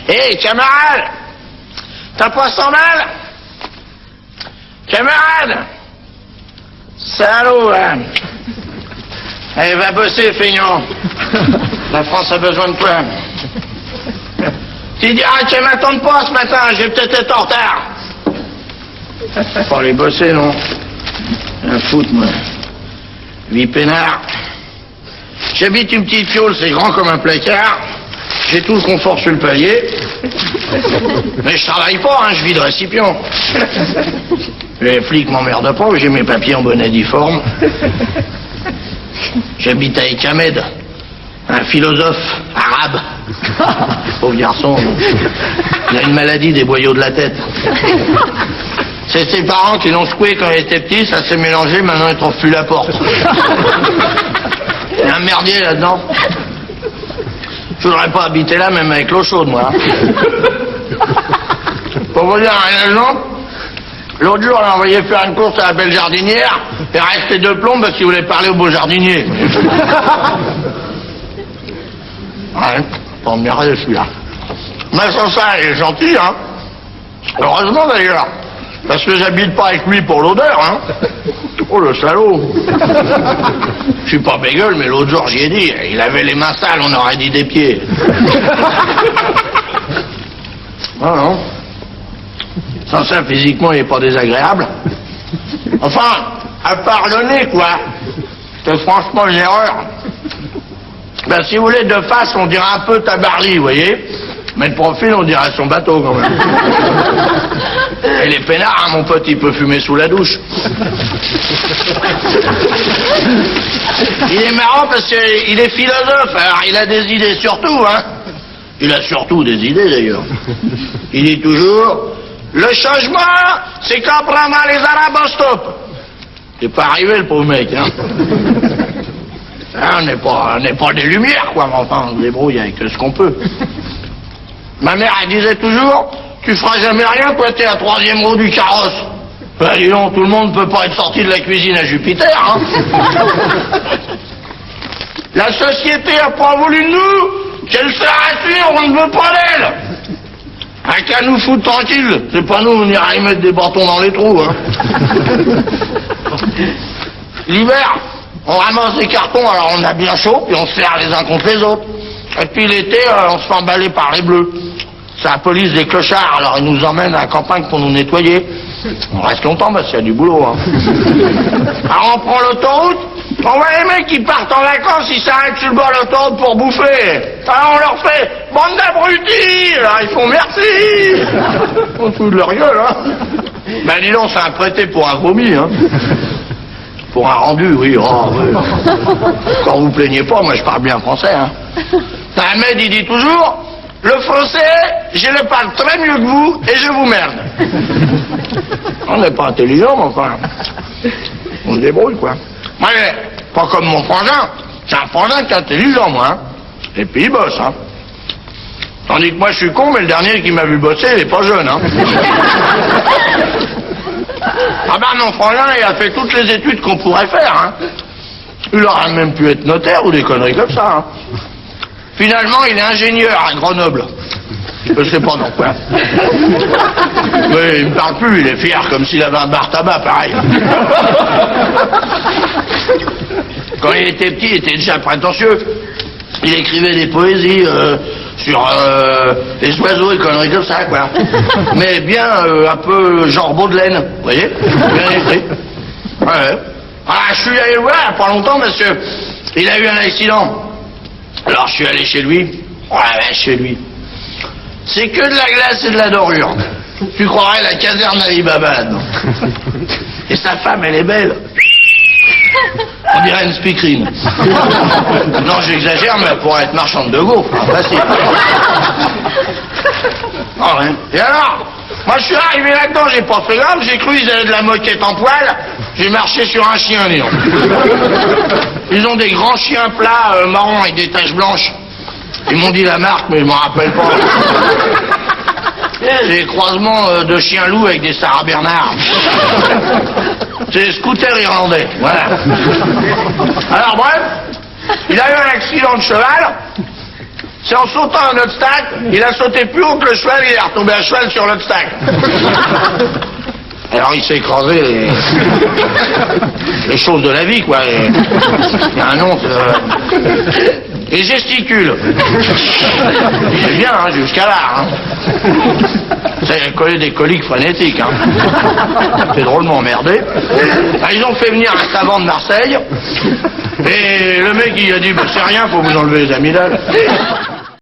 Hé, camarade! T'as pas 100 balles? Camarade! Salaud, hein! Allez, va bosser, feignant. La France a besoin de toi. Tu diras qu'elle m'attende pas ce matin, je vais peut-être être en retard. Faut aller bosser, non? Un foot, moi. Vie peinard. J'habite une petite fiole, c'est grand comme un placard. J'ai tout le confort sur le palier. Mais je travaille pas, hein, je vis de récipient. Les flics m'emmerdent pas, j'ai mes papiers en bonnet difforme. J'habite avec Ahmed, un philosophe arabe. Pauvre garçon. Il a une maladie des boyaux de la tête. C'est ses parents qui l'ont secoué quand il était petit, ça s'est mélangé, maintenant il trouve plus la porte. Il y a un merdier là-dedans. Je voudrais pas habiter là, même avec l'eau chaude, moi. Pour vous dire un exemple, l'autre jour, on a envoyé faire une course à la belle jardinière, et resté 2 plombs parce qu'il voulait parler au beau jardinier. Ouais, pas emmerder celui-là. Mais sans ça, il est gentil, hein. Heureusement d'ailleurs. Parce que j'habite pas avec lui pour l'odeur, hein. Oh, le salaud. Je suis pas bégueule, mais l'autre jour, j'y ai dit. Il avait les mains sales, on aurait dit des pieds. Non, non. Sans ça, physiquement, il est pas désagréable. Enfin, à part le nez, quoi. C'est franchement une erreur. Ben, si vous voulez, de face, on dirait un peu Tabarly, vous voyez. Mais de profil, on dirait son bateau, quand même. Et les peinards, hein, mon pote, il peut fumer sous la douche. Il est marrant parce qu'il est philosophe, alors il a des idées sur tout, hein. Il a surtout des idées, d'ailleurs. Il dit toujours, le changement, c'est quand prendra les Arabes en stop. C'est pas arrivé, le pauvre mec, hein. Hein, on n'est pas des lumières, quoi, mais enfin, on se débrouille avec ce qu'on peut. Ma mère, elle disait toujours, tu feras jamais rien, toi, t'es à 3e roue du carrosse. Ben, dis donc, tout le monde peut pas être sorti de la cuisine à Jupiter, hein. La société a pas voulu de nous, qu'elle se rassure, on ne veut pas d'elle. Un qu'à nous foutre tranquille, c'est pas nous, on ira y mettre des bâtons dans les trous, hein. L'hiver, on ramasse des cartons, alors on a bien chaud, puis on se serre les uns contre les autres. Et puis l'été, on se fait emballer par les bleus. C'est la police des clochards, alors ils nous emmènent à la campagne pour nous nettoyer. On reste longtemps parce qu'il y a du boulot, hein. Alors on prend l'autoroute, on voit les mecs qui partent en vacances, ils s'arrêtent sur le bord de l'autoroute pour bouffer. Alors on leur fait « Bande d'abrutis !» Alors ils font « Merci !» On fout de leur gueule, hein. Ben dis donc, c'est un prêté pour un vomi, hein. Pour un rendu, oui. Oh, oui. Quand vous plaignez pas, moi je parle bien français, hein. Ahmed, il dit toujours, le français, je le parle très mieux que vous et je vous merde. On n'est pas intelligent, mais enfin, on se débrouille, quoi. Ouais, pas comme mon frangin. C'est un frangin qui est intelligent, moi, hein. Et puis il bosse, hein. Tandis que moi je suis con, mais le dernier qui m'a vu bosser, il est pas jeune, hein. Ah ben mon frangin, il a fait toutes les études qu'on pourrait faire, hein. Il aurait même pu être notaire ou des conneries comme ça, hein. Finalement, il est ingénieur à Grenoble. Je sais pas dans quoi. Mais il me parle plus, il est fier, comme s'il avait un bar tabac, pareil. Quand il était petit, il était déjà prétentieux. Il écrivait des poésies sur les oiseaux et conneries comme ça, quoi. Mais bien un peu genre Baudelaire, vous voyez. Bien écrit. Ouais. Ah, je suis allé le voir il y a pas longtemps parce que il a eu un accident. Alors je suis allé chez lui. Oh la vache, chez lui. C'est que de la glace et de la dorure. Tu croirais la caserne d'Ali Baba là-dedans. Et sa femme, elle est belle. On dirait une speakerine. Non, j'exagère, mais elle pourrait être marchande de gaufres. Hein, facile. Oh, ouais. Et alors, moi je suis arrivé là-dedans, j'ai pas fait grave, j'ai cru qu'ils avaient de la moquette en poil. J'ai marché sur un chien, dis donc. Ils ont des grands chiens plats, marrons avec des taches blanches. Ils m'ont dit la marque, mais je m'en rappelle pas. Des croisements de chiens loups avec des Sarah Bernard. C'est des scooters irlandais, voilà. Alors bref, il a eu un accident de cheval. C'est en sautant un obstacle, il a sauté plus haut que le cheval, il est retombé à cheval sur l'obstacle. Alors il s'est écrasé les choses de la vie, quoi. Il y a un nom, et gesticule. C'est bien, hein, jusqu'à là. Hein. C'est collé des coliques frénétiques. Hein. C'est drôlement emmerdé. Alors, ils ont fait venir un savant de Marseille. Et le mec, il a dit, bah, c'est rien, faut vous enlever les amygdales.